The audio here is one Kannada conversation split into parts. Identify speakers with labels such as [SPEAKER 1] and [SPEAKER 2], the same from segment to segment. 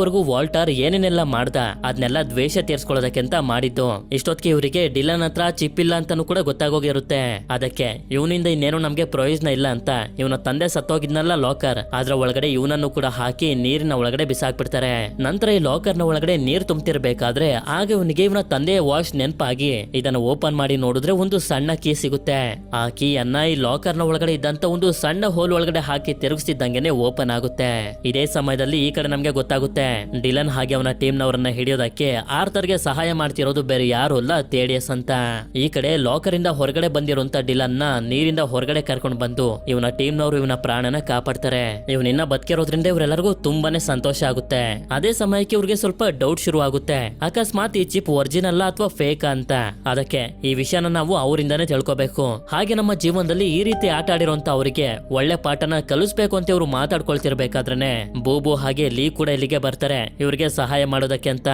[SPEAKER 1] ವರೆಗೂ ವಾಲ್ಟರ್ ಏನೇನೆಲ್ಲ ಮಾಡ್ದ ಅದನ್ನೆಲ್ಲ ದ್ವೇಷ ತೀರ್ಸ್ಕೊಳ್ಳೋದಕ್ಕೆಂತ ಮಾಡಿದ್ದು. ಇಷ್ಟೊತ್ತಿಗೆ ಇವರಿಗೆ ಡಿಲನ್ ಹತ್ರ ಚಿಪ್ ಇಲ್ಲ ಅಂತಾನು ಕೂಡ ಗೊತ್ತಾಗೋಗಿರುತ್ತೆ. ಅದಕ್ಕೆ ಇವನಿಂದ ಇನ್ನೇನು ನಮ್ಗೆ ಪ್ರಯೋಜನ ಇಲ್ಲ ಅಂತ ಇವನ ತಂದೆ ಸತ್ತೋಗಿದ್ನಲ್ಲ ಲಾಕರ್, ಅದ್ರ ಒಳಗಡೆ ಇವನನ್ನು ಕೂಡ ಹಾಕಿ ನೀರಿನ ಒಳಗಡೆ ಬಿಸಾಕ್ಬಿಡ್ತಾರೆ. ನಂತರ ಈ ಲಾಕರ್ ನ ಒಳಗಡೆ ನೀರ್ ತುಂಬ್ತಿರ್ಬೇಕಾದ್ರೆ ಆಗ ಇವನಿಗೆ ಇವನ ತಂದೆಯ ವಾಯ್ಸ್ ನೆನಪಾಗಿ ಇದನ್ನ ಓಪನ್ ಮಾಡಿ ನೋಡಿದ್ರೆ ಒಂದು ಸಣ್ಣ ಕೀ ಸಿಗುತ್ತೆ. ಆ ಕೀಯನ್ನ ಈ ಲಾಕರ್ ನ ಒಳಗಡೆ ಇದ್ದಂತ ಒಂದು ಸಣ್ಣ ಹೋಲ್ ಒಳಗಡೆ ಹಾಕಿ ತಿರುಗಿಸಿದಂಗೆನೆ ಓಪನ್ ಆಗುತ್ತೆ. ಇದೇ ಸಮಯದಲ್ಲಿ ಈ ಕಡೆ ನಮ್ಗೆ ಗೊತ್ತಾಗುತ್ತೆ ಡಿಲನ್ ಹಾಗೆ ಅವನ ಟೀಮ್ ನವರನ್ನ ಹಿಡಿಯೋದಕ್ಕೆ ಆರ್ಥರ್ಗೆ ಸಹಾಯ ಮಾಡ್ತಿರೋದು ಬೇರೆ ಯಾರು ಅಲ್ಲ ಥೇಡಿಯಸ್ ಅಂತ. ಈ ಕಡೆ ಲಾಕರ್ ಇಂದ ಹೊರಗಡೆ ಬಂದಿರುವಂತ ಡಿಲನ್ ನ ನೀರಿಂದ ಹೊರಗಡೆ ಕರ್ಕೊಂಡು ಬಂದು ಇವನ ಟೀಮ್ ನವರು ಇವನ ಪ್ರಾಣನ ಕಾಪಾಡ್ತಾರೆ. ಇವನಿನ್ನ ಬದುಕಿರೋದ್ರಿಂದ ಇವರೆಲ್ಲರಿಗೂ ತುಂಬಾನೇ ಸಂತೋಷ ಆಗುತ್ತೆ. ಅದೇ ಸಮಯಕ್ಕೆ ಇವ್ರಿಗೆ ಸ್ವಲ್ಪ ಡೌಟ್ ಶುರು ಆಗುತ್ತೆ, ಅಕಸ್ಮಾತ್ ಈ ಚಿಪ್ ಒರಿಜಿನಲ್ ಅಥವಾ ಫೇಕ್ ಅಂತ. ಅದಕ್ಕೆ ಈ ವಿಷಯನ ನಾವು ಅವರಿಂದಾನೇ ತಿಳ್ಕೊಬೇಕು. ಹಾಗೆ ನಮ್ಮ ಜೀವನದಲ್ಲಿ ಈ ರೀತಿ ಆಟ ಆಡಿರುವಂತ ಅವರಿಗೆ ಒಳ್ಳೆ ಪಾಠನ ಕಲಿಸ್ಬೇಕು ಅಂತ ಇವ್ರು ಮಾತಾಡ್ಕೊಳ್ತಿರ್ಬೇಕಾದ್ರೇನೆ ಬೂಬು ಹಾಗೆ ಲೀ ಕೂಡ ಇಲ್ಲಿಗೆ ಬರ್ತಾರೆ ಇವ್ರಿಗೆ ಸಹಾಯ ಮಾಡೋದಕ್ಕೆ ಅಂತ.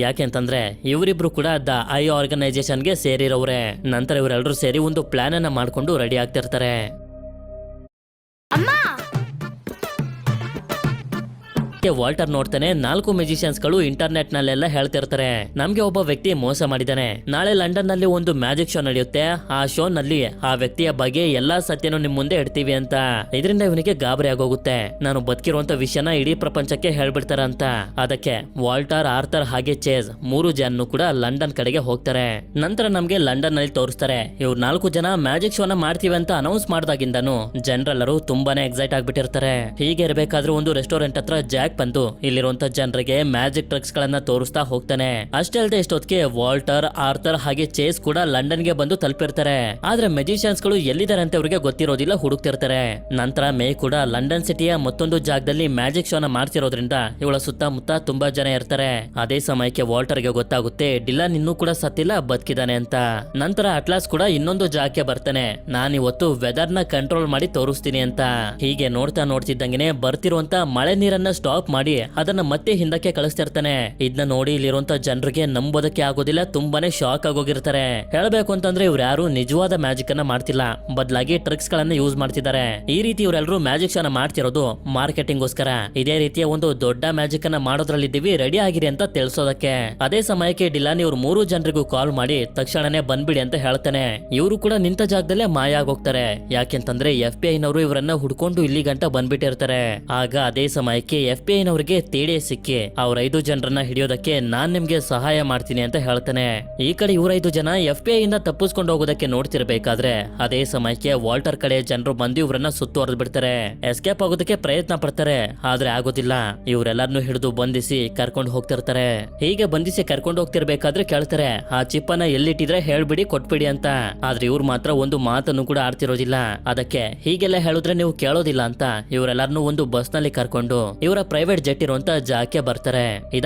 [SPEAKER 1] ಯಾಕೆಂತಂದ್ರೆ ಇವರಿಬ್ರು ಕೂಡ ದ ಐ ಆರ್ಗನೈಸೇಷನ್ ಗೆ ಸೇರಿರೋರೆ. ನಂತರ ಇವರೆಲ್ಲರೂ ಸೇರಿ ಒಂದು ಪ್ಲಾನ್ ಅನ್ನ ಮಾಡ್ಕೊಂಡು ರೆಡಿ ಆಗ್ತಿರ್ತಾರೆ. ವಾಲ್ಟರ್ ನೋಡ್ತಾನೆ 4 ಮ್ಯೂಸಿಷಿಯನ್ಸ್ ಗಳು ಇಂಟರ್ನೆಟ್ ನಲ್ಲೆಲ್ಲ ಹೇಳ್ತಿರ್ತಾರೆ ನಮ್ಗೆ ಒಬ್ಬ ವ್ಯಕ್ತಿ ಮೋಸ ಮಾಡಿದಾನೆ, ನಾಳೆ ಲಂಡನ್ ನಲ್ಲಿ ಒಂದು ಮ್ಯಾಜಿಕ್ ಶೋ ನಡೆಯುತ್ತೆ, ಆ ಶೋ ನಲ್ಲಿ ಆ ವ್ಯಕ್ತಿಯ ಬಗ್ಗೆ ಎಲ್ಲಾ ಸತ್ಯನೂ ನಿಮ್ ಮುಂದೆ ಇಡ್ತೀವಿ ಅಂತ. ಇದರಿಂದ ಇವನಿಗೆ ಗಾಬರಿ ಆಗೋಗುತ್ತೆ, ನಾನು ಬದುಕಿರುವಂತ ವಿಷಯನ ಇಡೀ ಪ್ರಪಂಚಕ್ಕೆ ಹೇಳ್ಬಿಡ್ತಾರ ಅಂತ. ಅದಕ್ಕೆ ವಾಲ್ಟರ್, ಆರ್ಥರ್ ಹಾಗೆ ಚೇಸ್ 3 ಜನ ಕೂಡ ಲಂಡನ್ ಕಡೆಗೆ ಹೋಗ್ತಾರೆ. ನಂತರ ನಮ್ಗೆ ಲಂಡನ್ ನಲ್ಲಿ ತೋರಿಸ್ತಾರೆ ಇವ್ರು 4 ಜನ ಮ್ಯಾಜಿಕ್ ಶೋನ ಮಾಡ್ತೀವಿ ಅಂತ ಅನೌನ್ಸ್ ಮಾಡಿದಾಗಿಂದನು ಜನರೆಲ್ಲರೂ ತುಂಬಾನೇ ಎಕ್ಸೈಟ್ ಆಗ್ಬಿಟ್ಟಿರ್ತಾರೆ. ಹೀಗೆ ಇರಬೇಕಾದ್ರೆ ಒಂದು ರೆಸ್ಟೋರೆಂಟ್ ಹತ್ರ ಜಾಕ್ ಬಂದು ಇಲ್ಲಿರುವಂತ ಜನರಿಗೆ ಮ್ಯಾಜಿಕ್ ಟ್ರಿಕ್ಸ್ ಗಳನ್ನ ತೋರಿಸ್ತಾ ಹೋಗ್ತಾನೆ. ಅಷ್ಟೇ ಅಲ್ಲದೆ ಇಷ್ಟೊತ್ತಿಗೆ ವಾಲ್ಟರ್, ಆರ್ಥರ್ ಹಾಗೆ ಚೇಸ್ ಕೂಡ ಲಂಡನ್ ಗೆ ಬಂದು ತಲುಪಿರ್ತಾರೆ. ಆದ್ರೆ ಮ್ಯಾಜಿಷಿಯನ್ಸ್ ಗಳು ಎಲ್ಲಿದ್ದಾರೆ ಅಂತ ಅವ್ರಿಗೆ ಗೊತ್ತಿರೋದಿಲ್ಲ, ಹುಡುಕ್ತಿರ್ತಾರೆ. ನಂತರ ಮೇ ಕೂಡ ಲಂಡನ್ ಸಿಟಿಯ ಮತ್ತೊಂದು ಜಾಗದಲ್ಲಿ ಮ್ಯಾಜಿಕ್ ಶೋನ ಮಾಡ್ತಿರೋದ್ರಿಂದ ಇವಳ ಸುತ್ತಮುತ್ತ ತುಂಬಾ ಜನ ಇರ್ತಾರೆ. ಅದೇ ಸಮಯಕ್ಕೆ ವಾಲ್ಟರ್ ಗೆ ಗೊತ್ತಾಗುತ್ತೆ ಡಿಲನ್ ಇನ್ನೂ ಕೂಡ ಸತ್ತಿಲ್ಲ, ಬದುಕಿದಾನೆ ಅಂತ. ನಂತರ ಅಟ್ಲಾಸ್ ಕೂಡ ಇನ್ನೊಂದು ಜಾಗಕ್ಕೆ ಬರ್ತಾನೆ, ನಾನಿವತ್ತು ವೆದರ್ ನ ಕಂಟ್ರೋಲ್ ಮಾಡಿ ತೋರಿಸ್ತೀನಿ ಅಂತ. ಹೀಗೆ ನೋಡ್ತಿದ್ದಂಗೆನೆ ಬರ್ತಿರುವಂತ ಮಳೆ ನೀರನ್ನ ಸ್ಟಾಪ್ ಮಾಡಿ ಅದನ್ನ ಮತ್ತೆ ಹಿಂದಕ್ಕೆ ಕಳಿಸ್ತಿರ್ತಾನೆ. ಇದನ್ನ ನೋಡಿ ಇಲ್ಲಿರುವಂತ ಜನರಿಗೆ ನಂಬೋದಕ್ಕೆ ಆಗೋದಿಲ್ಲ, ತುಂಬಾನೇ ಶಾಕ್ ಆಗೋಗಿರ್ತಾರೆ. ಹೇಳಬೇಕು ಅಂತಂದ್ರೆ ಇವ್ರು ಯಾರು ನಿಜವಾದ ಮ್ಯಾಜಿಕ್ ಅನ್ನ ಮಾಡ್ತಿಲ್ಲ, ಬದಲಾಗಿ ಟ್ರಿಕ್ಸ್ ಗಳನ್ನ ಯೂಸ್ ಮಾಡ್ತಿದ್ದಾರೆ. ಈ ರೀತಿ ಇವರೆಲ್ಲರೂ ಮ್ಯಾಜಿಕ್ ಶೋನ ಮಾಡ್ತಿರೋದು ಮಾರ್ಕೆಟಿಂಗ್ ಗೋಸ್ಕರ. ಇದೇ ರೀತಿಯ ಒಂದು ದೊಡ್ಡ ಮ್ಯಾಜಿಕ್ ಅನ್ನ ಮಾಡೋದ್ರಲ್ಲಿದ್ದೀವಿ, ರೆಡಿ ಆಗಿರಿ ಅಂತ ತಿಳಿಸೋದಕ್ಕೆ. ಅದೇ ಸಮಯಕ್ಕೆ ಡಿಲಾನ್ ಇವ್ರು 3 ಜನರಿಗೂ ಕಾಲ್ ಮಾಡಿ ತಕ್ಷಣನೇ ಬಂದ್ಬಿಡಿ ಅಂತ ಹೇಳ್ತಾನೆ. ಇವರು ಕೂಡ ನಿಂತ ಜಾಗದಲ್ಲೇ ಮಾಯ ಆಗೋಗ್ತಾರೆ. ಯಾಕೆಂತಂದ್ರೆ FBI ನವರು ಇವರನ್ನ ಹುಡ್ಕೊಂಡು ಇಲ್ಲಿ ಗಂಟ ಬಂದ್ಬಿಟ್ಟಿರ್ತಾರೆ. ಆಗ ಅದೇ ಸಮಯಕ್ಕೆ FBI ನವರಿಗೆ ತೇಡೆ ಸಿಕ್ಕಿ ಅವ್ರ 5 ಜನರನ್ನ ಹಿಡಿಯೋದಕ್ಕೆ ನಾನ್ ನಿಮ್ಗೆ ಸಹಾಯ ಮಾಡ್ತೀನಿ ಅಂತ ಹೇಳ್ತಾನೆ. ಈ ಕಡೆ ಇವ್ರ 5 ಜನ FBI ಇಂದ ತಪ್ಪಿಸ್ಕೊಂಡು ಹೋಗೋದಕ್ಕೆ ನೋಡ್ತಿರ್ಬೇಕಾದ್ರೆ ಅದೇ ಸಮಯಕ್ಕೆ ವಾಲ್ಟರ್ ಕಡೆ ಜನರು ಬಂದು ಇವ್ರನ್ನ ಸುತ್ತುವರೆದು ಬಿಡ್ತಾರೆ. ಎಸ್ಕೇಪ್ ಆಗೋದಕ್ಕೆ ಪ್ರಯತ್ನ ಪಡ್ತಾರೆ, ಆದ್ರೆ ಆಗೋದಿಲ್ಲ. ಇವರೆಲ್ಲರನ್ನು ಹಿಡಿದು ಬಂಧಿಸಿ ಕರ್ಕೊಂಡು ಹೋಗ್ತಿರ್ತಾರೆ. ಹೀಗೆ ಬಂಧಿಸಿ ಕರ್ಕೊಂಡು ಹೋಗ್ತಿರ್ಬೇಕಾದ್ರೆ ಕೇಳ್ತಾರೆ, ಆ ಚಿಪ್ಪನ್ನ ಎಲ್ಲಿಟ್ಟಿದ್ರೆ ಹೇಳ್ಬಿಡಿ, ಕೊಟ್ಬಿಡಿ ಅಂತ. ಆದ್ರೆ ಇವ್ರು ಮಾತ್ರ ಒಂದು ಮಾತನ್ನು ಕೂಡ ಆಡ್ತಿರೋದಿಲ್ಲ. ಅದಕ್ಕೆ ಹೀಗೆಲ್ಲ ಹೇಳಿದ್ರೆ ನೀವು ಕೇಳೋದಿಲ್ಲ ಅಂತ ಇವರೆಲ್ಲರನ್ನು ಒಂದು ಬಸ್ ನಲ್ಲಿ ಕರ್ಕೊಂಡು ಇವರ ಪ್ರೈವೇಟ್ ಜೆಟ್ ಇರುವಂತ ಜಾಗಕ್ಕೆ ಬರ್ತಾರೆ.